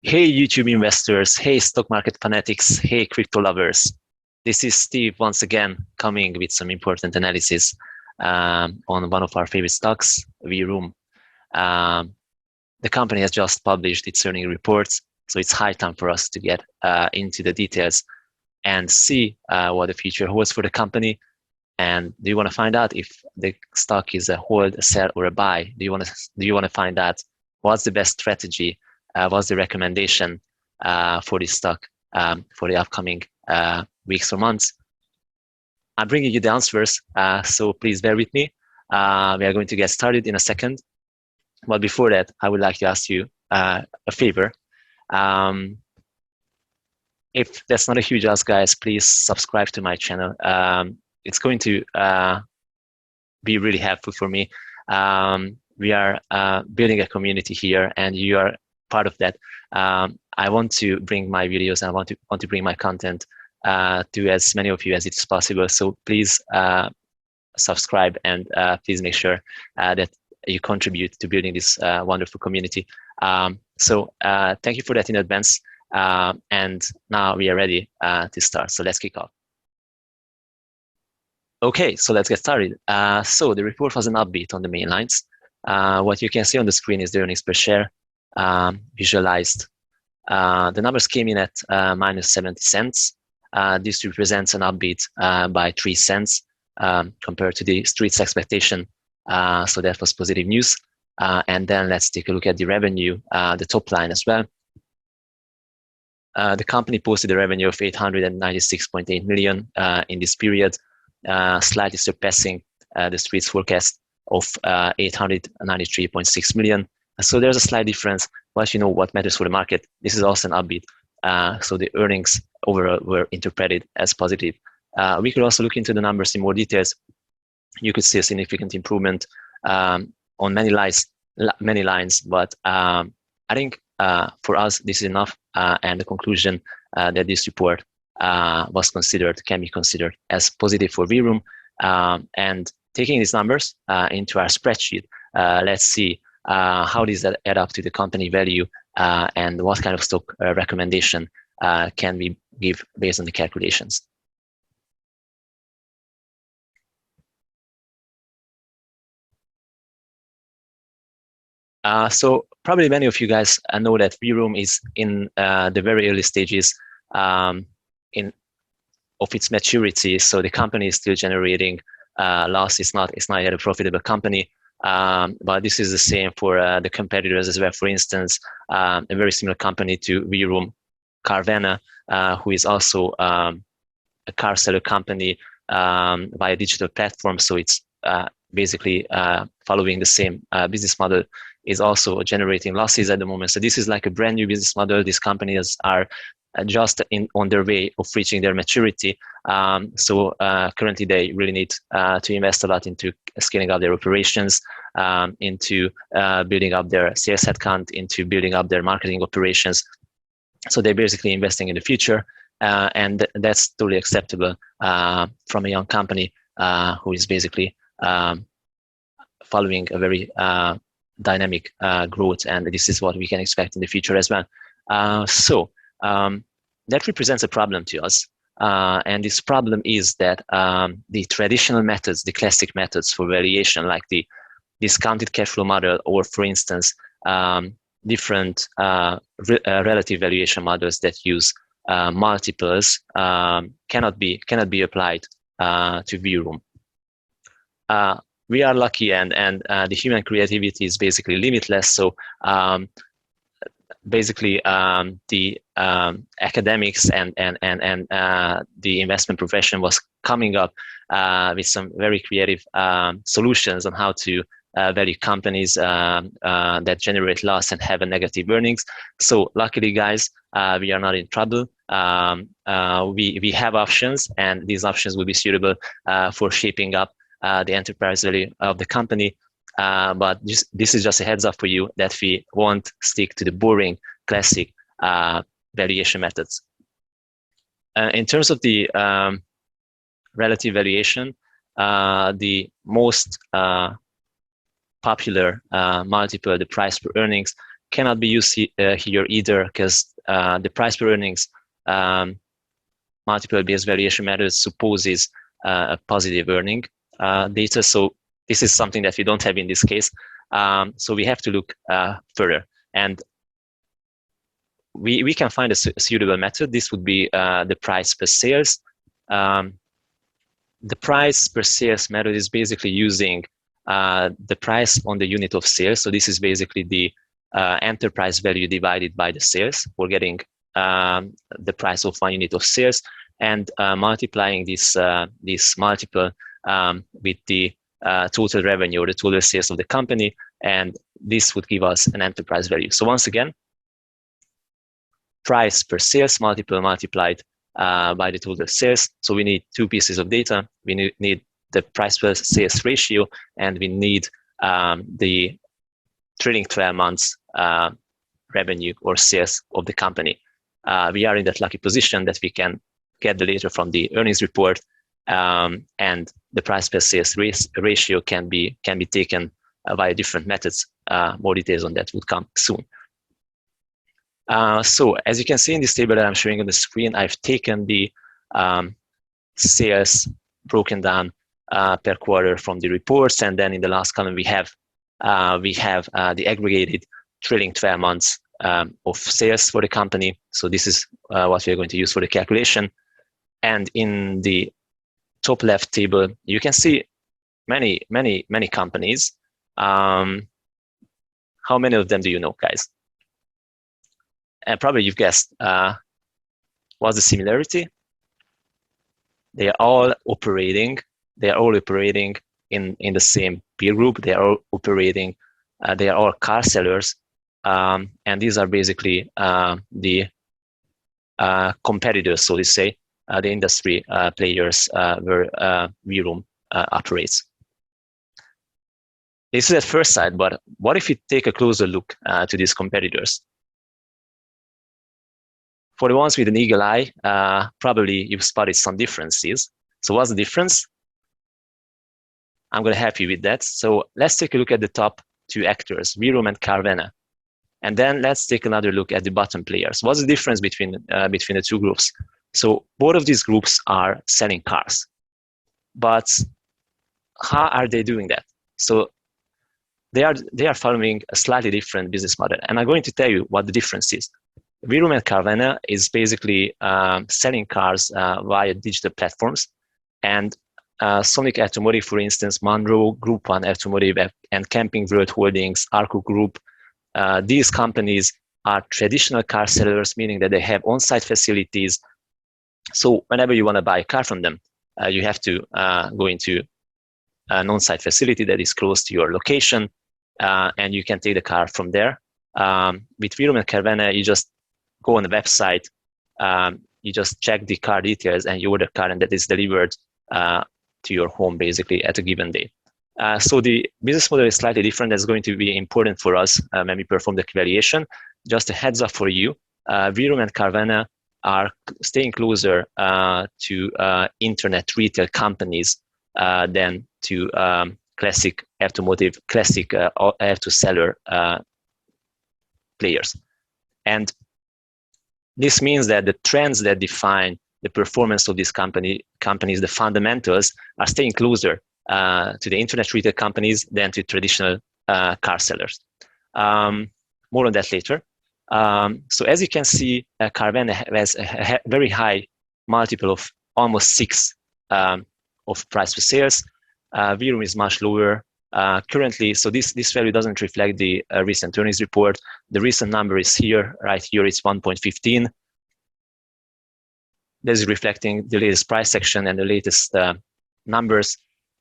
Hey, YouTube investors. Hey, stock market fanatics. Hey, crypto lovers. This is Steve once again coming with some important analysis on one of our favorite stocks, Vroom. Um, the company has just published its earnings reports, so it's high time for us to get into the details and see what the future holds for the company. And do you want to find out if the stock is a hold, a sell, or a buy? Do you want to find out what's the best strategy? What's the recommendation for this stock for the upcoming weeks or months? I'm bringing you the answers, so please bear with me. We are going to get started in a second. But before that, I would like to ask you a favor. If that's not a huge ask, guys, please subscribe to my channel. It's going to be really helpful for me. We are building a community here, and you are part of that. I want to bring my videos and I want to bring my content to as many of you as it's possible. So please subscribe and please make sure that you contribute to building this wonderful community. So thank you for that in advance. And now we are ready to start. So let's kick off. Okay, so let's get started. So the report was an upbeat on the main lines. What you can see on the screen is the earnings per share visualized. The numbers came in at minus 70 cents. This represents an upbeat by 3 cents compared to the street's expectation. So that was positive news. And then let's take a look at the revenue, the top line as well. The company posted a revenue of 896.8 million in this period, slightly surpassing the street's forecast of 893.6 million. So there's a slight difference, but you know what matters for the market. This is also an upbeat. So the earnings overall were interpreted as positive. We could also look into the numbers in more details. You could see a significant improvement on many lines, but I think for us this is enough, and the conclusion that this report can be considered as positive for Vroom. And taking these numbers into our spreadsheet, let's see how does that add up to the company value, and what kind of stock recommendation can we give based on the calculations. So probably many of you guys know that Vroom is in the very early stages of its maturity. So the company is still generating loss. It's not yet a profitable company. But this is the same for the competitors as well. For instance, a very similar company to Vroom, Carvana, who is also a car seller company via digital platform. So it's basically following the same business model, is also generating losses at the moment. So this is like a brand new business model. These companies are just on their way of reaching their maturity. So currently they really need to invest a lot into scaling up their operations, into building up their sales headcount, into building up their marketing operations. So they're basically investing in the future, and that's totally acceptable from a young company who is basically following a very dynamic growth, and this is what we can expect in the future as well. So that represents a problem to us. And this problem is that the traditional methods, the classic methods for valuation, like the discounted cash flow model, or for instance, different relative valuation models that use multiples, cannot be applied to Vroom. We are lucky, and the human creativity is basically limitless. So basically the academics and the investment profession was coming up with some very creative solutions on how to value companies that generate loss and have a negative earnings. So luckily, guys, we are not in trouble. We have options, and these options will be suitable for shaping up the enterprise value of the company. But this is just a heads up for you that we won't stick to the boring classic valuation methods. In terms of the relative valuation, the most popular multiple, the price per earnings, cannot be used here either, because the price per earnings multiple based valuation method supposes a positive earning data. So this is something that we don't have in this case. So we have to look further, and we can find a suitable method. This would be the price per sales. The price per sales method is basically using the price on the unit of sales. So this is basically the enterprise value divided by the sales. We're getting the price of 1 unit of sales, and multiplying this multiple with the total revenue or the total sales of the company, and this would give us an enterprise value. So once again, price per sales multiple multiplied by the total sales. So we need 2 pieces of data. We need the price per sales ratio, and we need the trailing 12 months revenue or sales of the company. We are in that lucky position that we can get the data from the earnings report, and the price per sales ratio can be taken via different methods. More details on that would come soon. So as you can see in this table that I'm showing on the screen, I've taken the sales broken down per quarter from the reports, and then in the last column we have the aggregated trailing 12 months of sales for the company. So this is what we are going to use for the calculation. And in the top left table, you can see many companies. How many of them do you know, guys? And probably you've guessed. What's the similarity? They are all operating in the same peer group. They are all operating. They are all car sellers, and these are basically the competitors, so to say, the industry players where Vroom operates. This is at first sight, but what if you take a closer look to these competitors? For the ones with an eagle eye, probably you've spotted some differences. So what's the difference? I'm going to help you with that. So let's take a look at the top 2 actors, Vroom and Carvana. And then let's take another look at the bottom players. What's the difference between the 2 groups? So both of these groups are selling cars. But how are they doing that? So they are following a slightly different business model. And I'm going to tell you what the difference is. Vroom and Carvana is basically selling cars via digital platforms, and Sonic Automotive, for instance, Monroe, Group 1 Automotive, and Camping World Holdings, Arco Group, these companies are traditional car sellers, meaning that they have on-site facilities. So whenever you want to buy a car from them, you have to go into an on-site facility that is close to your location, and you can take the car from there. With Vroom and Carvana, you just go on the website, you just check the car details, and you order a car, and that is delivered to your home basically at a given day. So the business model is slightly different. That's going to be important for us when we perform the evaluation. Just a heads up for you, Vroom and Carvana are staying closer to internet retail companies than to classic automotive, auto seller players. And this means that the trends that define the performance of these companies, the fundamentals, are staying closer to the internet retail companies than to traditional car sellers. More on that later. So as you can see, Carvana has a very high multiple of almost 6 of price per sales. Vroom is much lower currently. So this value doesn't reflect the recent earnings report. The recent number is here, right here. It's 1.15. This is reflecting the latest price section and the latest numbers.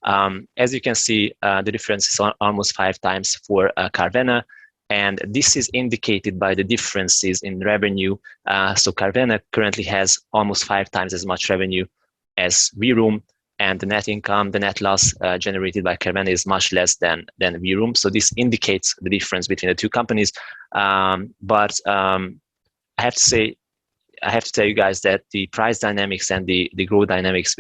As you can see, the difference is almost 5 times for Carvana. And this is indicated by the differences in revenue. So Carvana currently has almost 5 times as much revenue as Vroom, and the net income, the net loss generated by Carvana is much less than Vroom. So this indicates the difference between the 2 companies. But I have to tell you guys that the price dynamics and the growth dynamics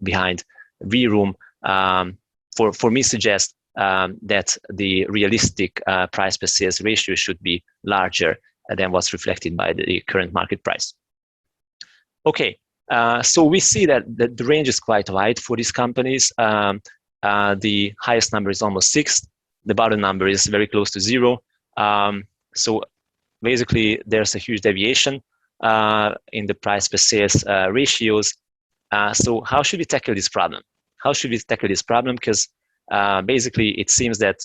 behind Vroom, for me, suggest that the realistic price per sales ratio should be larger than what's reflected by the current market price. Okay, so we see that the range is quite wide for these companies. The highest number is almost 6. The bottom number is very close to 0. So basically, there's a huge deviation in the price per sales ratios. So how should we tackle this problem? How should we tackle this problem? Because basically, it seems that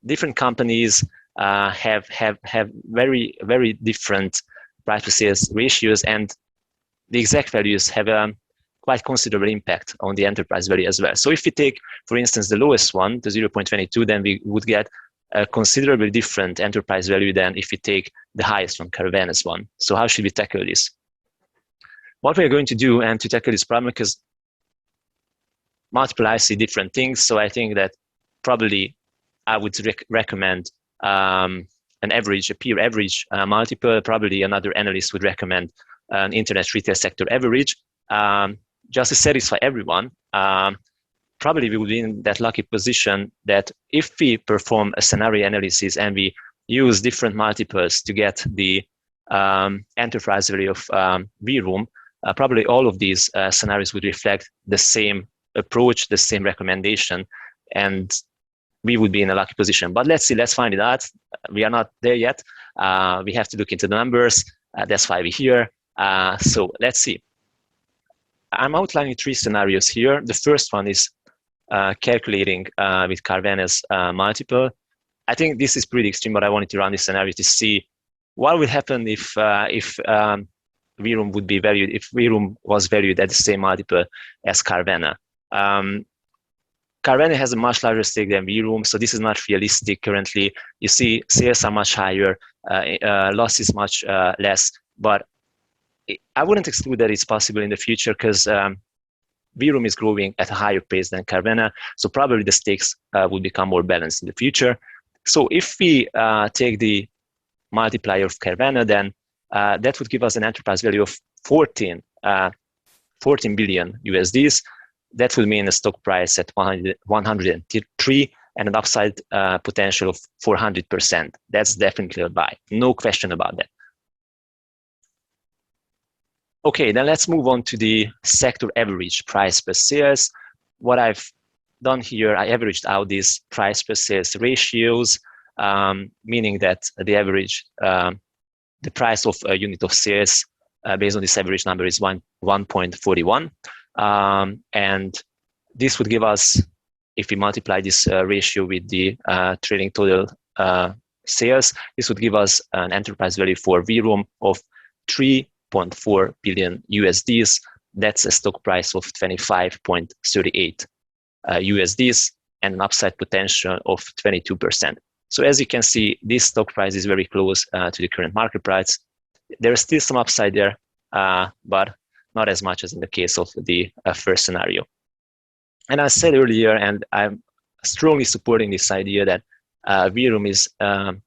different companies have very, very different price per sales ratios, and the exact values have a quite considerable impact on the enterprise value as well. So if we take, for instance, the lowest one, the 0.22, then we would get a considerably different enterprise value than if we take the highest one, Caravanas one. So how should we tackle this? What we're going to do, and to tackle this problem, because multiple eyes see different things, so I think that probably I would recommend an average, a peer average multiple. Probably another analyst would recommend an internet retail sector average. Just to satisfy everyone, probably we would be in that lucky position that if we perform a scenario analysis and we use different multiples to get the enterprise value of Vroom, probably all of these scenarios would reflect the same approach, the same recommendation, and we would be in a lucky position. But let's see, let's find it out. We are not there yet. We have to look into the numbers. That's why we're here. So let's see. I'm outlining 3 scenarios here. The first one is calculating with Caravanas multiple. I think this is pretty extreme, but I wanted to run this scenario to see what would happen if Vroom would be valued, if Vroom was valued at the same multiple as Carvana. Carvana has a much larger stake than Vroom, so this is not realistic currently. You see, sales are much higher, loss is much less, but I wouldn't exclude that it's possible in the future, because Vroom is growing at a higher pace than Carvana, so probably the stakes will become more balanced in the future. So if we take the multiplier of Carvana, then that would give us an enterprise value of 14 billion USDs. That would mean a stock price at 103 and an upside potential of 400%. That's definitely a buy, no question about that. Okay, then let's move on to the sector average price per sales. What I've done here, I averaged out these price per sales ratios, meaning that the average, the price of a unit of sales based on this average number is 1.41. And this would give us, if we multiply this ratio with the trailing total sales, this would give us an enterprise value for Vroom of 3.4 billion USDs. That's a stock price of 25.38 USDs and an upside potential of 22%. So as you can see, this stock price is very close to the current market price. There is still some upside there, but not as much as in the case of the first scenario. And I said earlier, and I'm strongly supporting this idea that Vroom is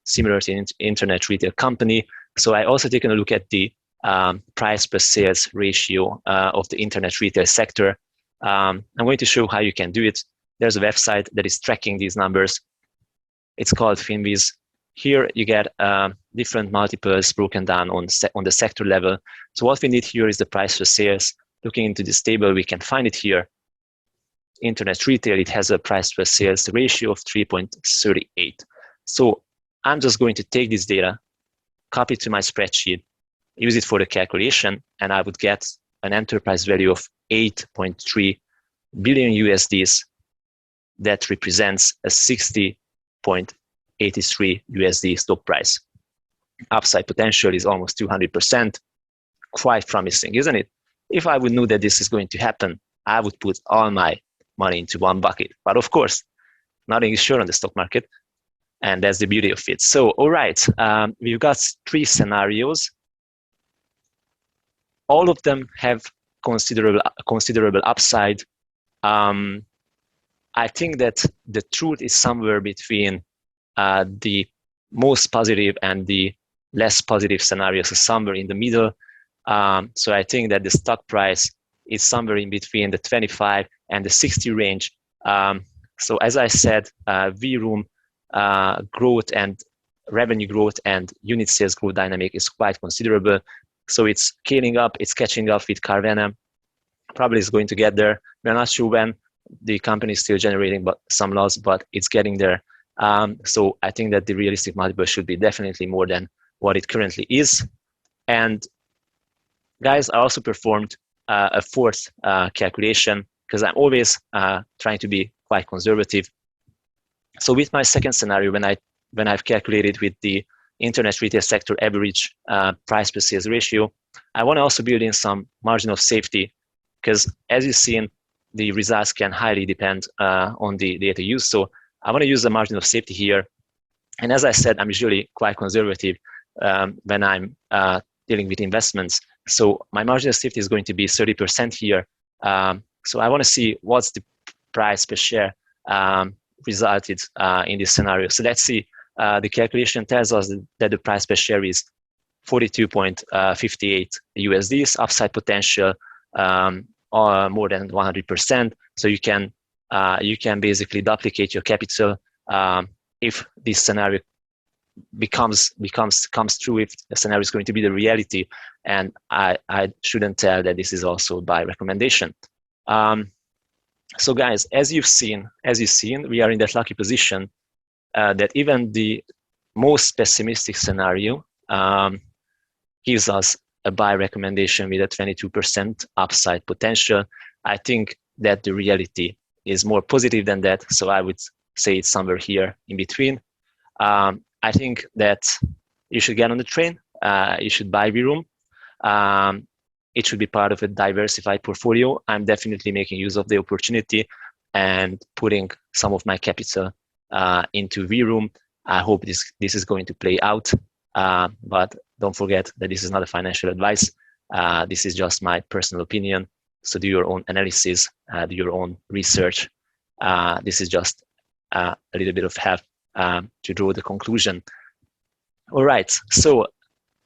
similar to an internet retail company. So I also taken a look at the price per sales ratio of the internet retail sector. I'm going to show how you can do it. There's a website that is tracking these numbers. It's called Finviz. Here you get different multiples broken down on the sector level. So what we need here is the price per sales. Looking into this table, we can find it here. Internet retail, it has a price per sales ratio of 3.38. So I'm just going to take this data, copy it to my spreadsheet, use it for the calculation, and I would get an enterprise value of 8.3 billion USDs. That represents a 60.83 USD stock price. Upside potential is almost 200%. Quite promising, isn't it? If I would know that this is going to happen, I would put all my money into one bucket. But of course, nothing is sure on the stock market, and that's the beauty of it. So, all right, we've got 3 scenarios. All of them have considerable upside. I think that the truth is somewhere between the most positive and the less positive scenarios, so somewhere in the middle. So I think that the stock price is somewhere in between the 25 and the 60 range. So as I said, Vroom growth and revenue growth and unit sales growth dynamic is quite considerable. So it's scaling up, it's catching up with Carvana. Probably is going to get there. We're not sure when. The company is still generating some loss, but it's getting there. So I think that the realistic multiple should be definitely more than what it currently is. And guys, I also performed a fourth calculation because I'm always trying to be quite conservative. So with my second scenario, when I've calculated with the internet retail sector average price per sales ratio, I want to also build in some margin of safety, because as you've seen, the results can highly depend on the data used. So I want to use a margin of safety here. And as I said, I'm usually quite conservative when I'm dealing with investments. So my margin of safety is going to be 30% here. So I want to see what's the price per share resulted in this scenario. So let's see. The calculation tells us that the price per share is 42.58 USDs, upside potential or more than 100%. So you can basically duplicate your capital if this scenario comes true, if the scenario is going to be the reality. And I shouldn't tell that this is also by recommendation. So guys, as you've seen, we are in that lucky position that even the most pessimistic scenario gives us a buy recommendation with a 22% upside potential. I think that the reality is more positive than that. So I would say it's somewhere here in between. I think that you should get on the train. You should buy Vroom. It should be part of a diversified portfolio. I'm definitely making use of the opportunity and putting some of my capital into Vroom. I hope this is going to play out. But don't forget that this is not a financial advice. This is just my personal opinion. So do your own analysis, do your own research. This is just a little bit of help to draw the conclusion. All right, so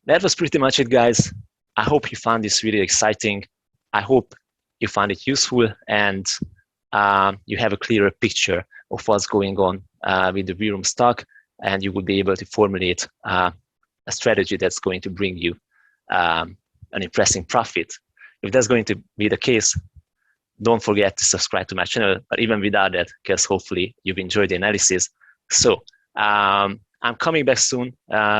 that was pretty much it, guys. I hope you found this really exciting. I hope you found it useful and you have a clearer picture of what's going on with the Vroom stock, and you will be able to formulate a strategy that's going to bring you an impressive profit. If that's going to be the case, don't forget to subscribe to my channel, but even without that, because hopefully you've enjoyed the analysis. So I'm coming back soon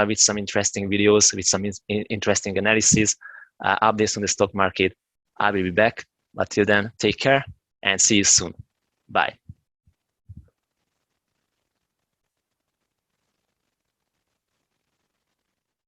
with some interesting videos, with some interesting analysis, updates on the stock market. I will be back, but till then, take care and see you soon. Bye.